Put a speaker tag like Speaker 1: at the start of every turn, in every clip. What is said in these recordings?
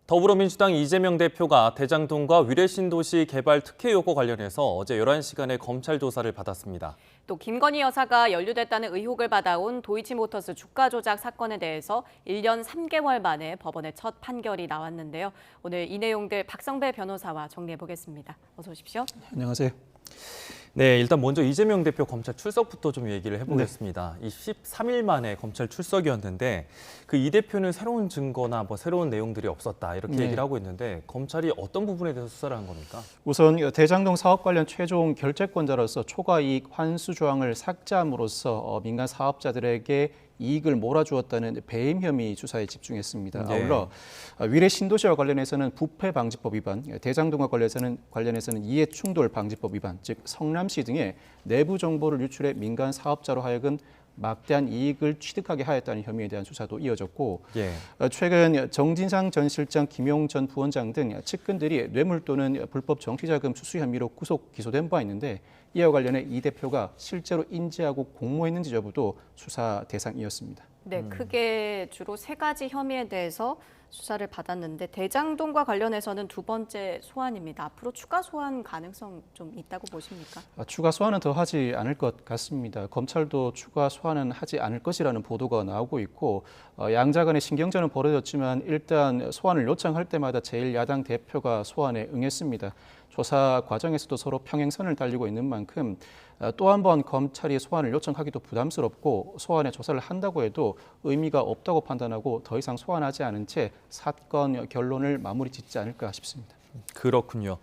Speaker 1: 더불어민주당 이재명 대표가 대장동과 위례신도시 개발 특혜 요구 관련해서 어제 11시간의 검찰 조사를 받았습니다.
Speaker 2: 또 김건희 여사가 연루됐다는 의혹을 받아온 도이치모터스 주가 조작 사건에 대해서 1년 3개월 만에 법원의 첫 판결이 나왔는데요. 오늘 이 내용들 박성배 변호사와 정리해 보겠습니다. 어서 오십시오.
Speaker 3: 안녕하세요.
Speaker 1: 네, 일단 먼저 이재명 대표 검찰 출석부터 좀 얘기를 해보겠습니다. 이 13일 만에 검찰 출석이었는데 그 이 대표는 새로운 증거나 새로운 내용들이 없었다 이렇게 얘기를 하고 있는데 검찰이 어떤 부분에 대해서 수사를 한 겁니까?
Speaker 3: 우선 대장동 사업 관련 최종 결재권자로서 초과이익 환수 조항을 삭제함으로써 민간 사업자들에게 이익을 몰아주었다는 배임 혐의 수사에 집중했습니다.
Speaker 1: 네.
Speaker 3: 아울러 위례 신도시와 관련해서는 부패 방지법 위반, 대장동과 관련해서는 이해 충돌 방지법 위반, 즉 성남시 등의 내부 정보를 유출해 민간 사업자로 하여금 막대한 이익을 취득하게 하였다는 혐의에 대한 수사도 이어졌고
Speaker 1: 예.
Speaker 3: 최근 정진상 전 실장, 김용 전 부원장 등 측근들이 뇌물 또는 불법 정치자금 수수 혐의로 구속 기소된 바 있는데 이와 관련해 이 대표가 실제로 인지하고 공모했는지 여부도 수사 대상이었습니다.
Speaker 2: 네, 크게 주로 세 가지 혐의에 대해서 수사를 받았는데 대장동과 관련해서는 두 번째 소환입니다. 앞으로 추가 소환 가능성 좀 있다고 보십니까?
Speaker 3: 추가 소환은 더 하지 않을 것 같습니다. 검찰도 추가 소환은 하지 않을 것이라는 보도가 나오고 있고 양자 간의 신경전은 벌어졌지만 일단 소환을 요청할 때마다 제1야당 대표가 소환에 응했습니다. 조사 과정에서도 서로 평행선을 달리고 있는 만큼 또 한 번 검찰이 소환을 요청하기도 부담스럽고 소환에 조사를 한다고 해도 의미가 없다고 판단하고 더 이상 소환하지 않은 채 사건 결론을 마무리 짓지 않을까 싶습니다.
Speaker 1: 그렇군요.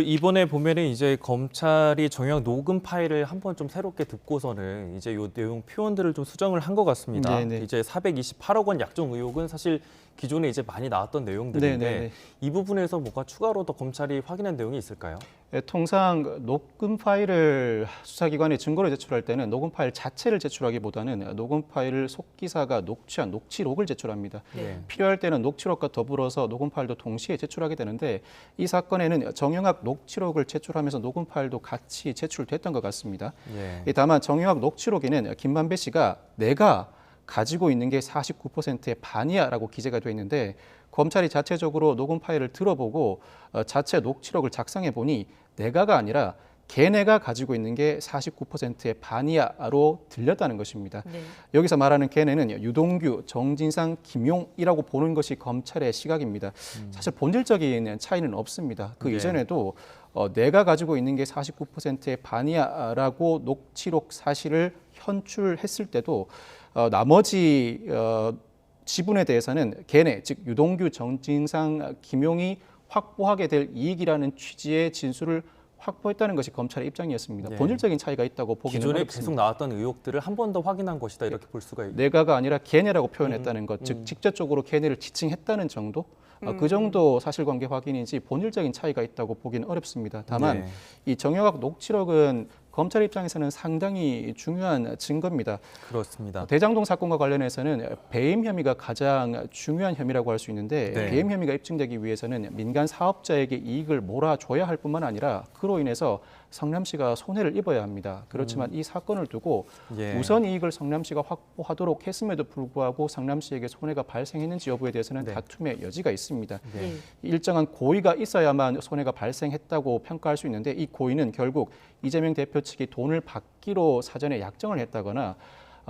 Speaker 1: 이번에 보면은 이제 검찰이 정영 녹음 파일을 한번 좀 새롭게 듣고서는 이제 요 내용 표현들을 좀 수정을 한 것 같습니다.
Speaker 3: 네네.
Speaker 1: 이제 428억 원 약정 의혹은 사실 기존에 이제 많이 나왔던 내용들인데
Speaker 3: 네네네.
Speaker 1: 이 부분에서 뭔가 추가로 더 검찰이 확인한 내용이 있을까요?
Speaker 3: 통상 녹음 파일을 수사기관에 증거로 제출할 때는 녹음 파일 자체를 제출하기보다는 녹음 파일을 속기사가 녹취한 녹취록을 제출합니다.
Speaker 2: 네.
Speaker 3: 필요할 때는 녹취록과 더불어서 녹음 파일도 동시에 제출하게 되는데 이 사건에는 정영학 녹취록을 제출하면서 녹음 파일도 같이 제출됐던 것 같습니다.
Speaker 1: 예.
Speaker 3: 다만 정영학 녹취록에는 김만배 씨가 내가 가지고 있는 게 49%의 반이야라고 기재가 돼 있는데 검찰이 자체적으로 녹음 파일을 들어보고 자체 녹취록을 작성해 보니 내가가 아니라 걔네가 가지고 있는 게 49%의 반이야로 들렸다는 것입니다.
Speaker 2: 네.
Speaker 3: 여기서 말하는 걔네는 유동규, 정진상, 김용이라고 보는 것이 검찰의 시각입니다. 사실 본질적인 차이는 없습니다. 그
Speaker 1: 네.
Speaker 3: 이전에도 내가 가지고 있는 게 49%의 반이야라고 녹취록 사실을 현출했을 때도 나머지 지분에 대해서는 걔네, 즉 유동규, 정진상, 김용이 확보하게 될 이익이라는 취지의 진술을 확보했다는 것이 검찰의 입장이었습니다.
Speaker 1: 네.
Speaker 3: 본질적인 차이가 있다고 보기는
Speaker 1: 기존에
Speaker 3: 어렵습니다.
Speaker 1: 계속 나왔던 의혹들을 한 번 더 확인한 것이다 이렇게 볼 수가 있죠.
Speaker 3: 내가가 아니라 걔네라고 표현했다는 것, 즉 직접적으로 걔네를 지칭했다는 정도, 그 정도 사실관계 확인이지 본질적인 차이가 있다고 보기는 어렵습니다. 다만
Speaker 1: 네.
Speaker 3: 이 정영학 녹취록은 검찰 입장에서는 상당히 중요한 증거입니다.
Speaker 1: 그렇습니다.
Speaker 3: 대장동 사건과 관련해서는 배임 혐의가 가장 중요한 혐의라고 할 수 있는데
Speaker 1: 네.
Speaker 3: 배임 혐의가 입증되기 위해서는 민간 사업자에게 이익을 몰아줘야 할 뿐만 아니라 그로 인해서 성남시가 손해를 입어야 합니다. 그렇지만 이 사건을 두고
Speaker 1: 예.
Speaker 3: 우선 이익을 성남시가 확보하도록 했음에도 불구하고 성남시에게 손해가 발생했는지 여부에 대해서는
Speaker 1: 네.
Speaker 3: 다툼의 여지가 있습니다.
Speaker 1: 네.
Speaker 3: 일정한 고의가 있어야만 손해가 발생했다고 평가할 수 있는데 이 고의는 결국 이재명 대표 측이 돈을 받기로 사전에 약정을 했다거나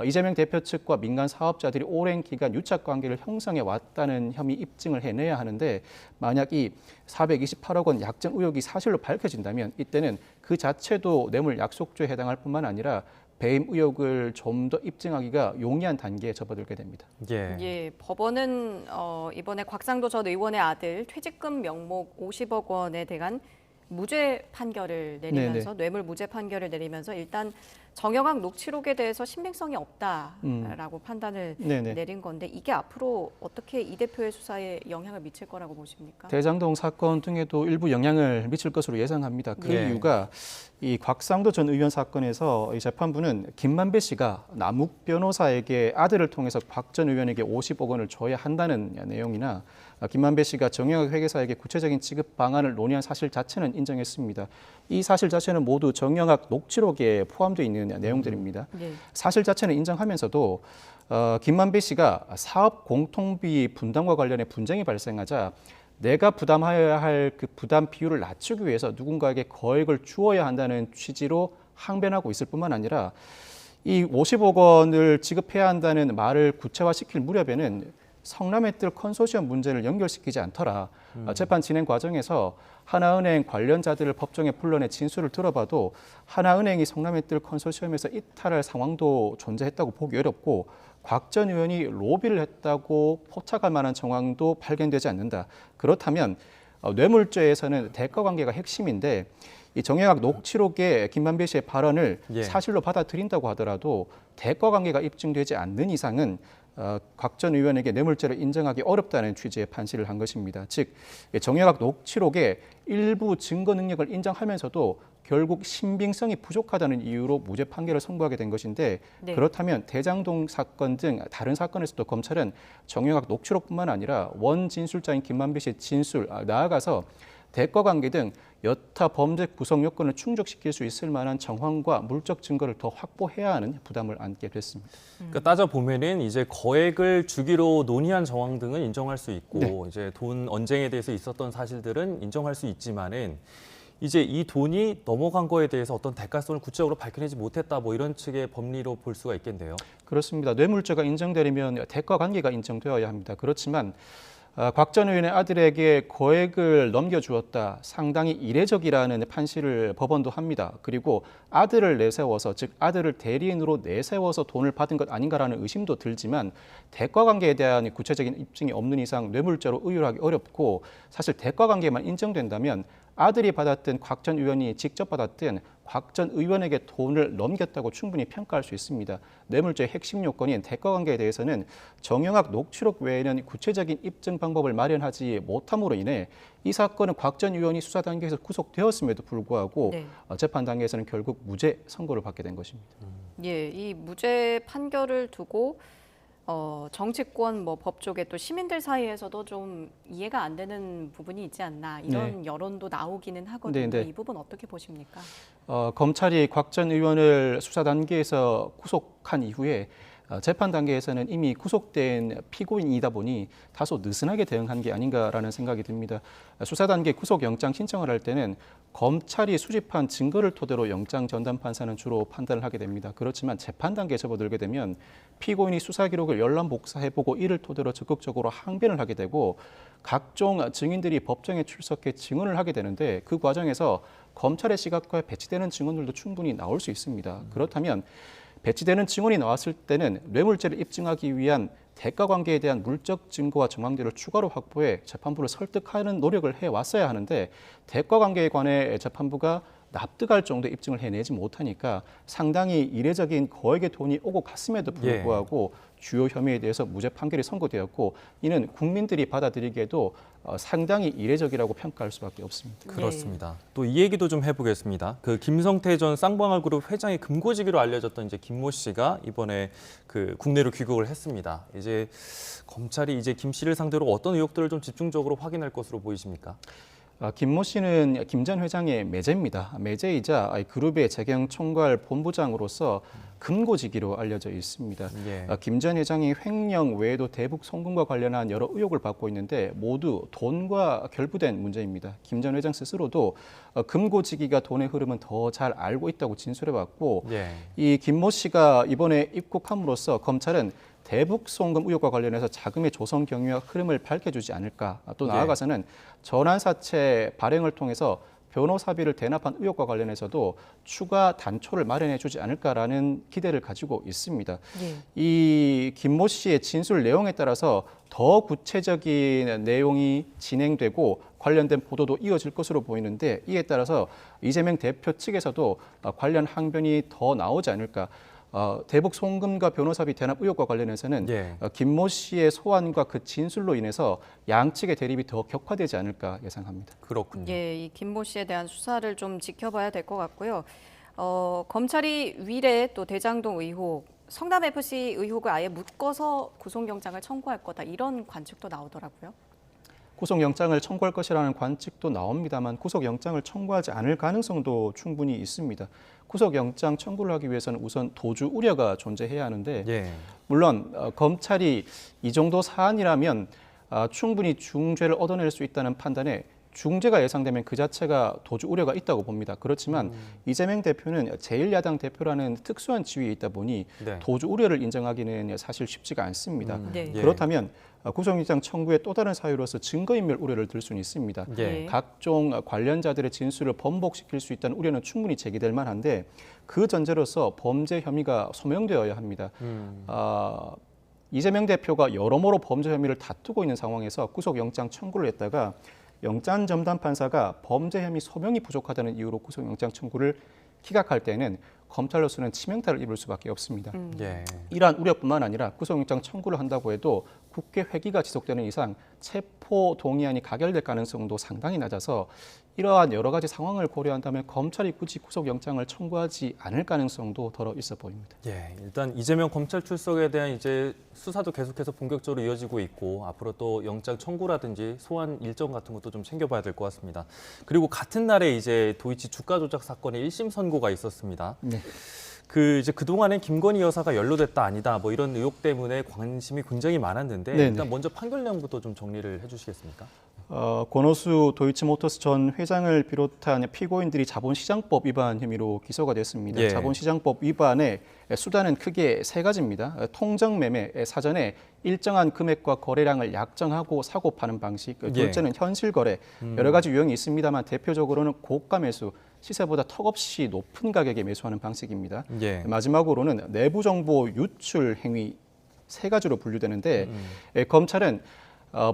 Speaker 3: 이재명 대표 측과 민간 사업자들이 오랜 기간 유착 관계를 형성해 왔다는 혐의 입증을 해내야 하는데 만약 이 428억 원 약정 의혹이 사실로 밝혀진다면 이때는 그 자체도 뇌물 약속죄에 해당할 뿐만 아니라 배임 의혹을 좀 더 입증하기가 용이한 단계에 접어들게 됩니다.
Speaker 1: 예.
Speaker 2: 예, 법원은 이번에 곽상도 전 의원의 아들 퇴직금 명목 50억 원에 대한 무죄 판결을 내리면서 뇌물 무죄 판결을 내리면서 일단 정영학 녹취록에 대해서 신빙성이 없다라고 판단을
Speaker 3: 네네.
Speaker 2: 내린 건데 이게 앞으로 어떻게 이 대표의 수사에 영향을 미칠 거라고 보십니까?
Speaker 3: 대장동 사건 등에도 일부 영향을 미칠 것으로 예상합니다. 그
Speaker 1: 네.
Speaker 3: 이유가 이 곽상도 전 의원 사건에서 이 재판부는 김만배 씨가 남욱 변호사에게 아들을 통해서 곽 전 의원에게 50억 원을 줘야 한다는 내용이나 김만배 씨가 정영학 회계사에게 구체적인 지급 방안을 논의한 사실 자체는 인정했습니다. 이 사실 자체는 모두 정영학 녹취록에 포함되어 있는 내용들입니다.
Speaker 2: 네.
Speaker 3: 사실 자체는 인정하면서도 김만배 씨가 사업 공통비 분담과 관련해 분쟁이 발생하자 내가 부담해야 할 그 부담 비율을 낮추기 위해서 누군가에게 거액을 주어야 한다는 취지로 항변하고 있을 뿐만 아니라 이 50억 원을 지급해야 한다는 말을 구체화시킬 무렵에는 성남의 뜰 컨소시엄 문제를 연결시키지 않더라. 재판 진행 과정에서 하나은행 관련자들을 법정에 불러내 진술을 들어봐도 하나은행이 성남의 뜰 컨소시엄에서 이탈할 상황도 존재했다고 보기 어렵고 곽 전 의원이 로비를 했다고 포착할 만한 정황도 발견되지 않는다. 그렇다면 뇌물죄에서는 대가 관계가 핵심인데 이 정영학 녹취록의 김만배 씨의 발언을
Speaker 1: 예.
Speaker 3: 사실로 받아들인다고 하더라도 대가 관계가 입증되지 않는 이상은 곽 전 의원에게 뇌물죄를 인정하기 어렵다는 취지의 판시를 한 것입니다. 즉 정영학 녹취록의 일부 증거 능력을 인정하면서도 결국 신빙성이 부족하다는 이유로 무죄 판결을 선고하게 된 것인데
Speaker 2: 네.
Speaker 3: 그렇다면 대장동 사건 등 다른 사건에서도 검찰은 정영학 녹취록뿐만 아니라 원 진술자인 김만배 씨의 진술, 나아가서 대가 관계 등 여타 범죄 구성 요건을 충족시킬 수 있을 만한 정황과 물적 증거를 더 확보해야 하는 부담을 안게 됐습니다.
Speaker 1: 그러니까 따져 보면은 이제 거액을 주기로 논의한 정황 등은 인정할 수 있고
Speaker 3: 네.
Speaker 1: 이제 돈 언쟁에 대해서 있었던 사실들은 인정할 수 있지만은 이제 이 돈이 넘어간 거에 대해서 어떤 대가성을 구체적으로 밝혀내지 못했다 뭐 이런 측의 법리로 볼 수가 있겠네요.
Speaker 3: 그렇습니다. 뇌물죄가 인정되려면 대가 관계가 인정되어야 합니다. 그렇지만 곽 전 의원의 아들에게 거액을 넘겨주었다. 상당히 이례적이라는 판시를 법원도 합니다. 그리고 아들을 내세워서 즉 아들을 대리인으로 내세워서 돈을 받은 것 아닌가라는 의심도 들지만 대가 관계에 대한 구체적인 입증이 없는 이상 뇌물죄로 의율하기 어렵고 사실 대가 관계만 인정된다면 아들이 받았든 곽 전 의원이 직접 받았든 곽 전 의원에게 돈을 넘겼다고 충분히 평가할 수 있습니다. 뇌물죄의 핵심 요건인 대가 관계에 대해서는 정영학 녹취록 외에는 구체적인 입증 방법을 마련하지 못함으로 인해 이 사건은 곽 전 의원이 수사 단계에서 구속되었음에도 불구하고
Speaker 2: 네.
Speaker 3: 재판 단계에서는 결국 무죄 선고를 받게 된 것입니다.
Speaker 2: 예, 이 무죄 판결을 두고 정치권 뭐 법조계 또 시민들 사이에서도 좀 이해가 안 되는 부분이 있지 않나 이런 여론도 나오기는 하거든요.
Speaker 3: 네, 네.
Speaker 2: 이 부분 어떻게 보십니까?
Speaker 3: 검찰이 곽 전 의원을 수사 단계에서 구속한 이후에 재판 단계에서는 이미 구속된 피고인이다 보니 다소 느슨하게 대응한 게 아닌가라는 생각이 듭니다. 수사 단계 구속영장 신청을 할 때는 검찰이 수집한 증거를 토대로 영장 전담 판사는 주로 판단을 하게 됩니다. 그렇지만 재판 단계에 접어들게 되면 피고인이 수사 기록을 열람 복사해보고 이를 토대로 적극적으로 항변을 하게 되고 각종 증인들이 법정에 출석해 증언을 하게 되는데 그 과정에서 검찰의 시각과 배치되는 증언들도 충분히 나올 수 있습니다. 그렇다면 배치되는 증언이 나왔을 때는 뇌물죄를 입증하기 위한 대가 관계에 대한 물적 증거와 정황들을 추가로 확보해 재판부를 설득하는 노력을 해왔어야 하는데 대가 관계에 관해 재판부가 납득할 정도의 입증을 해내지 못하니까 상당히 이례적인 거액의 돈이 오고 갔음에도 불구하고 주요 혐의에 대해서 무죄 판결이 선고되었고 이는 국민들이 받아들이기에도 상당히 이례적이라고 평가할 수밖에 없습니다.
Speaker 1: 그렇습니다. 또 이 얘기도 좀 해보겠습니다. 그 김성태 전 쌍방울그룹 회장이 금고지기로 알려졌던 이제 김모 씨가 이번에 그 국내로 귀국을 했습니다. 이제 검찰이 이제 김 씨를 상대로 어떤 의혹들을 좀 집중적으로 확인할 것으로 보이십니까?
Speaker 3: 김모 씨는 김 전 회장의 매제입니다. 매제이자 그룹의 재경 총괄 본부장으로서 금고지기로 알려져 있습니다. 김 전 회장이 횡령 외에도 대북 송금과 관련한 여러 의혹을 받고 있는데 모두 돈과 결부된 문제입니다. 김 전 회장 스스로도 금고지기가 돈의 흐름은 더 잘 알고 있다고 진술해왔고 이 김모 씨가 이번에 입국함으로써 검찰은 대북 송금 의혹과 관련해서 자금의 조성 경위와 흐름을 밝혀주지 않을까. 또 나아가서는 전환사채 발행을 통해서 변호사비를 대납한 의혹과 관련해서도 추가 단초를 마련해주지 않을까라는 기대를 가지고 있습니다. 이 김모 씨의 진술 내용에 따라서 더 구체적인 내용이 진행되고 관련된 보도도 이어질 것으로 보이는데 이에 따라서 이재명 대표 측에서도 관련 항변이 더 나오지 않을까. 대북 송금과 변호사비 대납 의혹과 관련해서는 김모 씨의 소환과 그 진술로 인해서 양측의 대립이 더 격화되지 않을까 예상합니다.
Speaker 1: 그렇군요.
Speaker 2: 예, 이 김모 씨에 대한 수사를 좀 지켜봐야 될 것 같고요. 검찰이 위례 또 대장동 의혹, 성남FC 의혹을 아예 묶어서 구속영장을 청구할 거다 이런 관측도 나오더라고요.
Speaker 3: 구속영장을 청구할 것이라는 관측도 나옵니다만 구속영장을 청구하지 않을 가능성도 충분히 있습니다. 구속영장 청구를 하기 위해서는 우선 도주 우려가 존재해야 하는데
Speaker 1: 예.
Speaker 3: 물론 검찰이 이 정도 사안이라면 충분히 중죄를 얻어낼 수 있다는 판단에 중죄가 예상되면 그 자체가 도주 우려가 있다고 봅니다. 그렇지만 이재명 대표는 제1야당 대표라는 특수한 지위에 있다 보니
Speaker 1: 네.
Speaker 3: 도주 우려를 인정하기는 사실 쉽지가 않습니다.
Speaker 2: 네.
Speaker 1: 예.
Speaker 3: 그렇다면 구속영장 청구의 또 다른 사유로서 증거인멸 우려를 들 수는 있습니다.
Speaker 1: 예.
Speaker 3: 각종 관련자들의 진술을 번복시킬 수 있다는 우려는 충분히 제기될 만한데 그 전제로서 범죄 혐의가 소명되어야 합니다. 이재명 대표가 여러모로 범죄 혐의를 다투고 있는 상황에서 구속영장 청구를 했다가 영장전담판사가 범죄 혐의 소명이 부족하다는 이유로 구속영장 청구를 기각할 때는 검찰로서는 치명타를 입을 수밖에 없습니다.
Speaker 1: 예.
Speaker 3: 이러한 우려뿐만 아니라 구속영장 청구를 한다고 해도 국회 회기가 지속되는 이상 체포 동의안이 가결될 가능성도 상당히 낮아서 이러한 여러 가지 상황을 고려한다면 검찰이 굳이 구속영장을 청구하지 않을 가능성도 더러 있어 보입니다.
Speaker 1: 예, 일단 이재명 검찰 출석에 대한 이제 수사도 계속해서 본격적으로 이어지고 있고 앞으로 또 영장 청구라든지 소환 일정 같은 것도 좀 챙겨봐야 될 것 같습니다. 그리고 같은 날에 이제 도이치 주가 조작 사건의 1심 선고가 있었습니다.
Speaker 3: 네.
Speaker 1: 이제 그동안엔 김건희 여사가 연루됐다 아니다 뭐 이런 의혹 때문에 관심이 굉장히 많았는데
Speaker 3: 네네.
Speaker 1: 일단 먼저 판결 내용부터 좀 정리를 해주시겠습니까?
Speaker 3: 권오수 도이치모터스 전 회장을 비롯한 피고인들이 자본시장법 위반 혐의로 기소가 됐습니다.
Speaker 1: 예.
Speaker 3: 자본시장법 위반의 수단은 크게 세 가지입니다. 통정매매, 사전에 일정한 금액과 거래량을 약정하고 사고 파는 방식, 둘째는 현실거래, 여러 가지 유형이 있습니다만 대표적으로는 고가 매수, 시세보다 턱없이 높은 가격에 매수하는 방식입니다.
Speaker 1: 예.
Speaker 3: 마지막으로는 내부정보 유출 행위 세 가지로 분류되는데 검찰은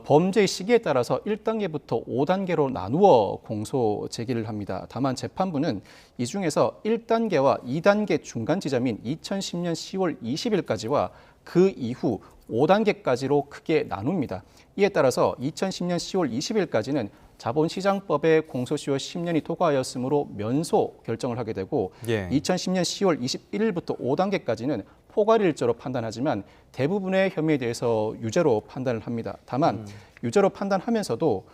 Speaker 3: 범죄의 시기에 따라서 1단계부터 5단계로 나누어 공소 제기를 합니다. 다만 재판부는 이 중에서 1단계와 2단계 중간 지점인 2010년 10월 20일까지와 그 이후 5단계까지로 크게 나눕니다. 이에 따라서 2010년 10월 20일까지는 자본시장법의 공소시효 10년이 도과하였으므로 면소 결정을 하게 되고
Speaker 1: 예.
Speaker 3: 2010년 10월 21일부터 5단계까지는 포괄일조로 판단하지만 대부분의 혐의에 대해서 유죄로 판단을 합니다. 다만 유죄로 판단하면서도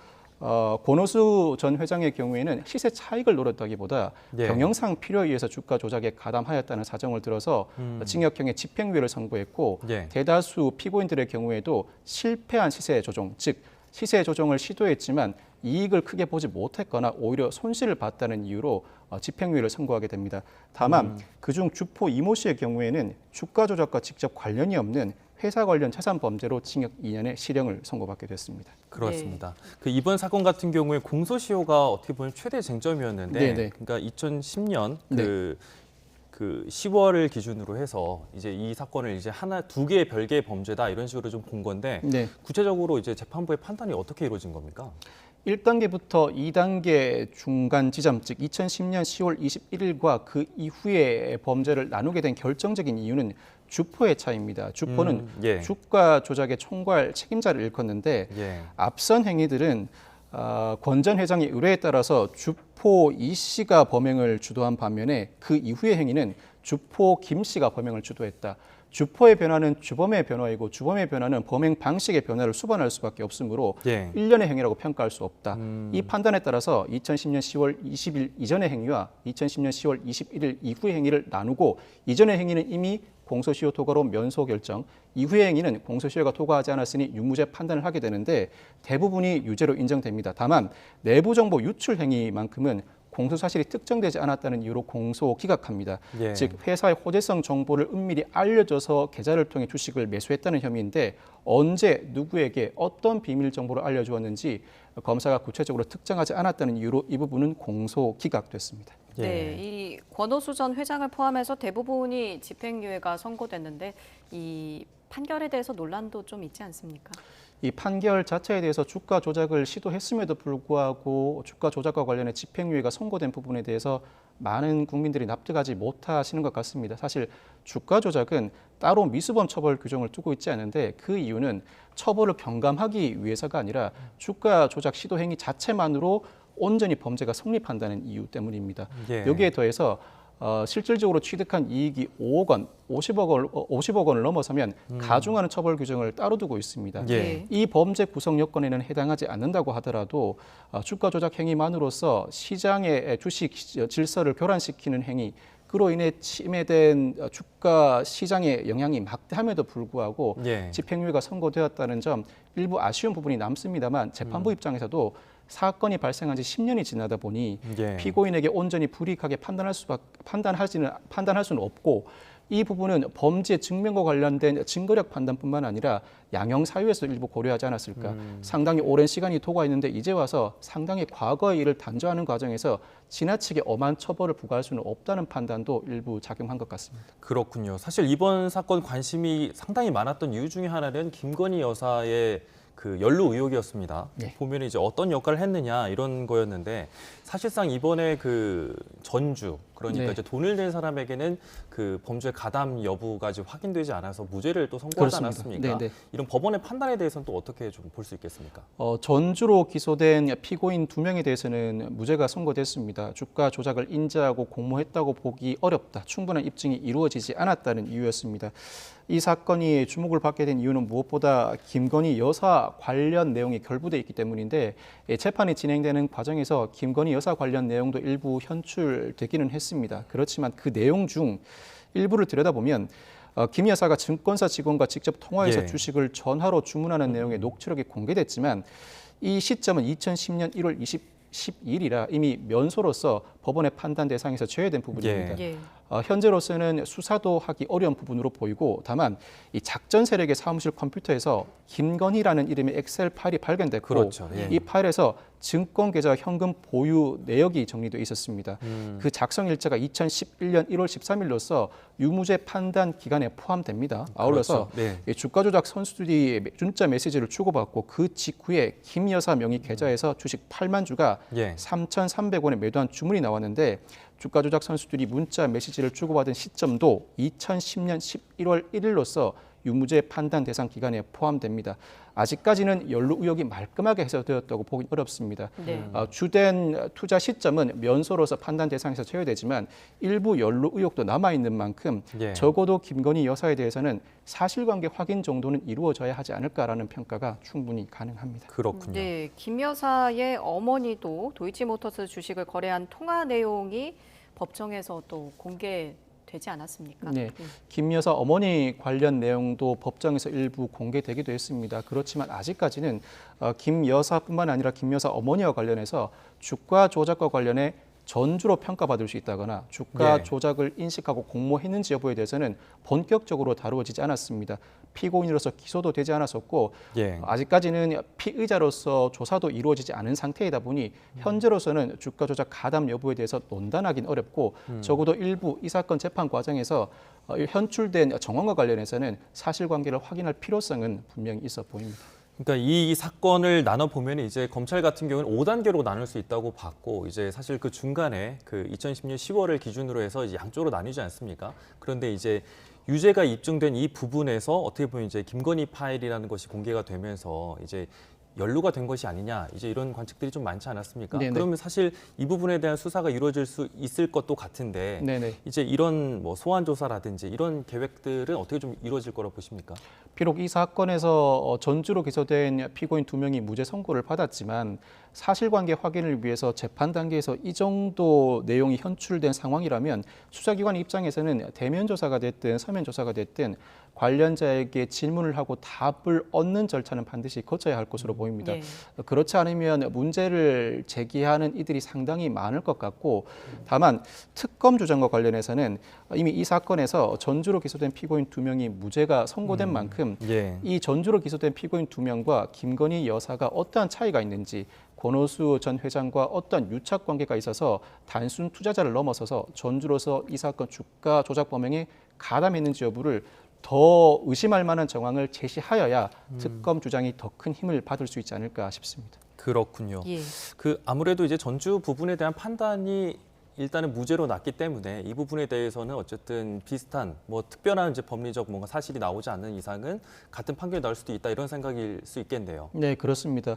Speaker 3: 권오수 전 회장의 경우에는 시세 차익을 노렸다기보다
Speaker 1: 예.
Speaker 3: 경영상 필요에 의해서 주가 조작에 가담하였다는 사정을 들어서 징역형의 집행유예를 선고했고
Speaker 1: 예.
Speaker 3: 대다수 피고인들의 경우에도 실패한 시세 조정, 즉 시세 조정을 시도했지만 이익을 크게 보지 못했거나 오히려 손실을 봤다는 이유로 집행유예를 선고하게 됩니다. 다만 그중 주포 이모 씨의 경우에는 주가 조작과 직접 관련이 없는 회사 관련 재산 범죄로 징역 2년의 실형을 선고받게 됐습니다.
Speaker 1: 그렇습니다. 이번 사건 같은 경우에 공소시효가 어떻게 보면 최대 쟁점이었는데,
Speaker 3: 네네.
Speaker 1: 그러니까 2010년
Speaker 3: 네.
Speaker 1: 그 10월을 기준으로 해서 이제 이 사건을 이제 두 개의 별개의 범죄다 이런 식으로 좀 본 건데,
Speaker 3: 네.
Speaker 1: 구체적으로 이제 재판부의 판단이 어떻게 이루어진 겁니까?
Speaker 3: 1단계부터 2단계 중간 지점, 즉 2010년 10월 21일과 그 이후의 범죄를 나누게 된 결정적인 이유는 주포의 차이입니다. 주포는
Speaker 1: 예.
Speaker 3: 주가 조작의 총괄 책임자를 일컫는데
Speaker 1: 예.
Speaker 3: 앞선 행위들은 권 전 회장의 의뢰에 따라서 주포 이 씨가 범행을 주도한 반면에 그 이후의 행위는 주포 김 씨가 범행을 주도했다. 주포의 변화는 주범의 변화이고 주범의 변화는 범행 방식의 변화를 수반할 수밖에 없으므로
Speaker 1: 예.
Speaker 3: 일련의 행위라고 평가할 수 없다. 이 판단에 따라서 2010년 10월 20일 이전의 행위와 2010년 10월 21일 이후의 행위를 나누고 이전의 행위는 이미 공소시효 도과로 면소 결정, 이후의 행위는 공소시효가 도과하지 않았으니 유무죄 판단을 하게 되는데 대부분이 유죄로 인정됩니다. 다만 내부정보 유출 행위만큼은 공소사실이 특정되지 않았다는 이유로 공소 기각합니다.
Speaker 1: 예.
Speaker 3: 즉 회사의 호재성 정보를 은밀히 알려줘서 계좌를 통해 주식을 매수했다는 혐의인데 언제 누구에게 어떤 비밀 정보를 알려주었는지 검사가 구체적으로 특정하지 않았다는 이유로 이 부분은 공소 기각됐습니다.
Speaker 1: 예.
Speaker 2: 네, 이 권오수 전 회장을 포함해서 대부분이 집행유예가 선고됐는데 이 판결에 대해서 논란도 좀 있지 않습니까?
Speaker 3: 이 판결 자체에 대해서 주가 조작을 시도했음에도 불구하고 주가 조작과 관련해 집행유예가 선고된 부분에 대해서 많은 국민들이 납득하지 못하시는 것 같습니다. 사실 주가 조작은 따로 미수범 처벌 규정을 두고 있지 않은데 그 이유는 처벌을 경감하기 위해서가 아니라 주가 조작 시도 행위 자체만으로 온전히 범죄가 성립한다는 이유 때문입니다.
Speaker 1: 예.
Speaker 3: 여기에 더해서 실질적으로 취득한 이익이 5억 원, 50억 원을 넘어서면 가중하는 처벌 규정을 따로 두고 있습니다.
Speaker 1: 예.
Speaker 3: 이 범죄 구성 요건에는 해당하지 않는다고 하더라도 주가 조작 행위만으로서 시장의 주식 질서를 교란시키는 행위, 그로 인해 침해된 주가 시장의 영향이 막대함에도 불구하고
Speaker 1: 예.
Speaker 3: 집행유예가 선고되었다는 점 일부 아쉬운 부분이 남습니다만 재판부 입장에서도 사건이 발생한 지 10년이 지나다 보니
Speaker 1: 예.
Speaker 3: 피고인에게 온전히 불이익하게 판단할 수는 없고 이 부분은 범죄 증명과 관련된 증거력 판단뿐만 아니라 양형 사유에서 일부 고려하지 않았을까. 상당히 오랜 시간이 도가 있는데 이제 와서 상당히 과거의 일을 단죄하는 과정에서 지나치게 엄한 처벌을 부과할 수는 없다는 판단도 일부 작용한 것 같습니다.
Speaker 1: 그렇군요. 사실 이번 사건 관심이 상당히 많았던 이유 중에 하나는 김건희 여사의 그 연루 의혹이었습니다.
Speaker 3: 네.
Speaker 1: 보면 이제 어떤 역할을 했느냐 이런 거였는데 사실상 이번에 그 전주 그러니까
Speaker 3: 네.
Speaker 1: 이제 돈을 낸 사람에게는 그 범죄 가담 여부가 아직 확인되지 않아서 무죄를 또 선고하지
Speaker 3: 그렇습니다.
Speaker 1: 않았습니까?
Speaker 3: 네, 네.
Speaker 1: 이런 법원의 판단에 대해서는 또 어떻게 좀 볼 수 있겠습니까?
Speaker 3: 전주로 기소된 피고인 2명에 대해서는 무죄가 선고됐습니다. 주가 조작을 인지하고 공모했다고 보기 어렵다. 충분한 입증이 이루어지지 않았다는 이유였습니다. 이 사건이 주목을 받게 된 이유는 무엇보다 김건희 여사 관련 내용이 결부돼 있기 때문인데 재판이 진행되는 과정에서 김건희 여사 관련 내용도 일부 현출되기는 했습니다. 그렇지만 그 내용 중 일부를 들여다보면 김 여사가 증권사 직원과 직접 통화해서
Speaker 1: 예.
Speaker 3: 주식을 전화로 주문하는 내용의 녹취록이 공개됐지만 이 시점은 2010년 1월 10일이라 이미 면소로서 법원의 판단 대상에서 제외된 부분입니다.
Speaker 2: 예.
Speaker 3: 현재로서는 수사도 하기 어려운 부분으로 보이고 다만 이 작전 세력의 사무실 컴퓨터에서 김건희라는 이름의 엑셀 파일이 발견됐고
Speaker 1: 그렇죠. 예.
Speaker 3: 이 파일에서 증권 계좌 현금 보유 내역이 정리돼 있었습니다. 그 작성 일자가 2011년 1월 13일로서 유무죄 판단 기간에 포함됩니다. 아울러서
Speaker 1: 그렇죠. 네.
Speaker 3: 이 주가 조작 선수들이 문자 메시지를 주고받고 그 직후에 김 여사 명의 계좌에서 주식 8만 주가
Speaker 1: 예.
Speaker 3: 3,300원에 매도한 주문이 나왔는데 주가 조작 선수들이 문자 메시지를 주고받은 시점도 2010년 11월 1일로서 유무죄 판단 대상 기간에 포함됩니다. 아직까지는 연루 의혹이 말끔하게 해소되었다고 보기 어렵습니다.
Speaker 2: 네.
Speaker 3: 주된 투자 시점은 면소로서 판단 대상에서 제외되지만 일부 연루 의혹도 남아있는 만큼
Speaker 1: 예.
Speaker 3: 적어도 김건희 여사에 대해서는 사실관계 확인 정도는 이루어져야 하지 않을까라는 평가가 충분히 가능합니다.
Speaker 1: 그렇군요.
Speaker 2: 네, 김 여사의 어머니도 도이치모터스 주식을 거래한 통화 내용이 법정에서 또 공개되지 않았습니까?
Speaker 3: 네, 김 여사 어머니 관련 내용도 법정에서 일부 공개되기도 했습니다. 그렇지만 아직까지는 김 여사뿐만 아니라 김 여사 어머니와 관련해서 주가 조작과 관련해 전주로 평가받을 수 있다거나 주가
Speaker 1: 예.
Speaker 3: 조작을 인식하고 공모했는지 여부에 대해서는 본격적으로 다루어지지 않았습니다. 피고인으로서 기소도 되지 않았었고
Speaker 1: 예.
Speaker 3: 아직까지는 피의자로서 조사도 이루어지지 않은 상태이다 보니 현재로서는 주가 조작 가담 여부에 대해서 논단하기는 어렵고 적어도 일부 이 사건 재판 과정에서 현출된 정황과 관련해서는 사실관계를 확인할 필요성은 분명히 있어 보입니다.
Speaker 1: 그러니까 이 사건을 나눠 보면 이제 검찰 같은 경우는 5단계로 나눌 수 있다고 봤고 이제 사실 그 중간에 그 2010년 10월을 기준으로 해서 이제 양쪽으로 나뉘지 않습니까? 그런데 이제 유죄가 입증된 이 부분에서 어떻게 보면 이제 김건희 파일이라는 것이 공개가 되면서 이제 연루가 된 것이 아니냐 이제 이런 관측들이 좀 많지 않았습니까?
Speaker 3: 네네.
Speaker 1: 그러면 사실 이 부분에 대한 수사가 이루어질 수 있을 것도 같은데
Speaker 3: 네네.
Speaker 1: 이제 이런 뭐 소환 조사라든지 이런 계획들은 어떻게 좀 이루어질 거라고 보십니까?
Speaker 3: 비록 이 사건에서 전주로 기소된 피고인 2명이 무죄 선고를 받았지만 사실관계 확인을 위해서 재판 단계에서 이 정도 내용이 현출된 상황이라면 수사기관 입장에서는 대면 조사가 됐든 서면 조사가 됐든 관련자에게 질문을 하고 답을 얻는 절차는 반드시 거쳐야 할 것으로 보입니다.
Speaker 2: 예.
Speaker 3: 그렇지 않으면 문제를 제기하는 이들이 상당히 많을 것 같고 다만 특검 주장과 관련해서는 이미 이 사건에서 전주로 기소된 피고인 2명이 무죄가 선고된 만큼
Speaker 1: 예.
Speaker 3: 이 전주로 기소된 피고인 2명과 김건희 여사가 어떠한 차이가 있는지 권오수 전 회장과 어떤 유착 관계가 있어서 단순 투자자를 넘어서서 전주로서 이 사건 주가 조작 범행에 가담했는지 여부를 더 의심할 만한 정황을 제시하여야 특검 주장이 더 큰 힘을 받을 수 있지 않을까 싶습니다.
Speaker 1: 그렇군요.
Speaker 2: 예.
Speaker 1: 그 아무래도 이제 전주 부분에 대한 판단이 일단은 무죄로 났기 때문에 이 부분에 대해서는 어쨌든 비슷한 뭐 특별한 이제 법리적 뭔가 사실이 나오지 않는 이상은 같은 판결이 나올 수도 있다 이런 생각일 수 있겠네요.
Speaker 3: 네, 그렇습니다.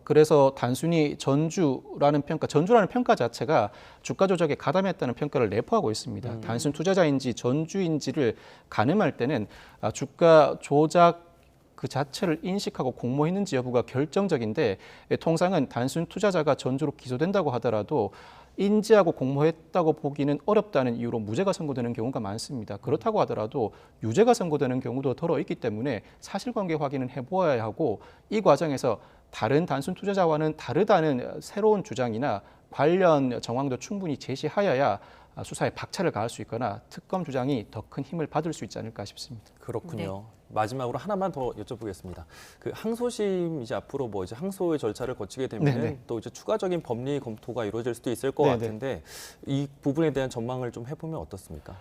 Speaker 3: 그래서 단순히 전주라는 평가 자체가 주가 조작에 가담했다는 평가를 내포하고 있습니다. 단순 투자자인지 전주인지를 가늠할 때는 주가 조작 그 자체를 인식하고 공모했는지 여부가 결정적인데 통상은 단순 투자자가 전주로 기소된다고 하더라도 인지하고 공모했다고 보기는 어렵다는 이유로 무죄가 선고되는 경우가 많습니다. 그렇다고 하더라도 유죄가 선고되는 경우도 더러 있기 때문에 사실관계 확인은 해보아야 하고 이 과정에서 다른 단순 투자자와는 다르다는 새로운 주장이나 관련 정황도 충분히 제시하여야 수사에 박차를 가할 수 있거나 특검 주장이 더 큰 힘을 받을 수 있지 않을까 싶습니다.
Speaker 1: 그렇군요. 마지막으로 하나만 더 여쭤보겠습니다. 그 항소심 이제 앞으로 뭐 이제 항소의 절차를 거치게 되면 또 이제 추가적인 법리 검토가 이루어질 수도 있을 것 같은데 이 부분에 대한 전망을 좀 해보면 어떻습니까?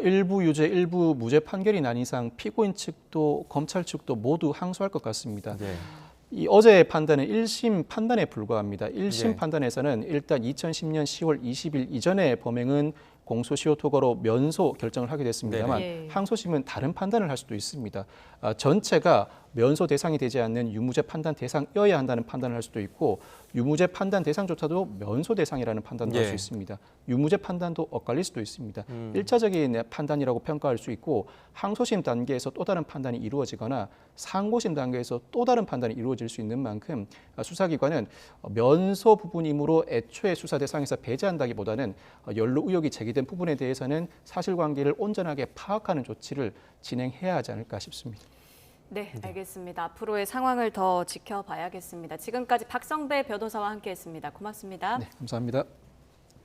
Speaker 3: 일부 유죄, 일부 무죄 판결이 난 이상 피고인 측도 검찰 측도 모두 항소할 것 같습니다.
Speaker 1: 네.
Speaker 3: 이 어제의 판단은 1심 판단에 불과합니다. 1심
Speaker 1: 네.
Speaker 3: 판단에서는 일단 2010년 10월 20일 이전의 범행은 공소시효 토거로 면소 결정을 하게 됐습니다만
Speaker 2: 네.
Speaker 3: 항소심은 다른 판단을 할 수도 있습니다. 전체가 면소 대상이 되지 않는 유무죄 판단 대상이어야 한다는 판단을 할 수도 있고 유무죄 판단 대상조차도 면소 대상이라는 판단도 할 수 있습니다. 유무죄 판단도 엇갈릴 수도 있습니다. 1차적인 판단이라고 평가할 수 있고 항소심 단계에서 또 다른 판단이 이루어지거나 상고심 단계에서 또 다른 판단이 이루어질 수 있는 만큼 수사기관은 면소 부분이므로 애초에 수사 대상에서 배제한다기보다는 연루 의혹이 제기된 부분에 대해서는 사실관계를 온전하게 파악하는 조치를 진행해야 하지 않을까 싶습니다.
Speaker 2: 네, 알겠습니다. 앞으로의 상황을 더 지켜봐야겠습니다. 지금까지 박성배 변호사와 함께했습니다. 고맙습니다.
Speaker 3: 네, 감사합니다.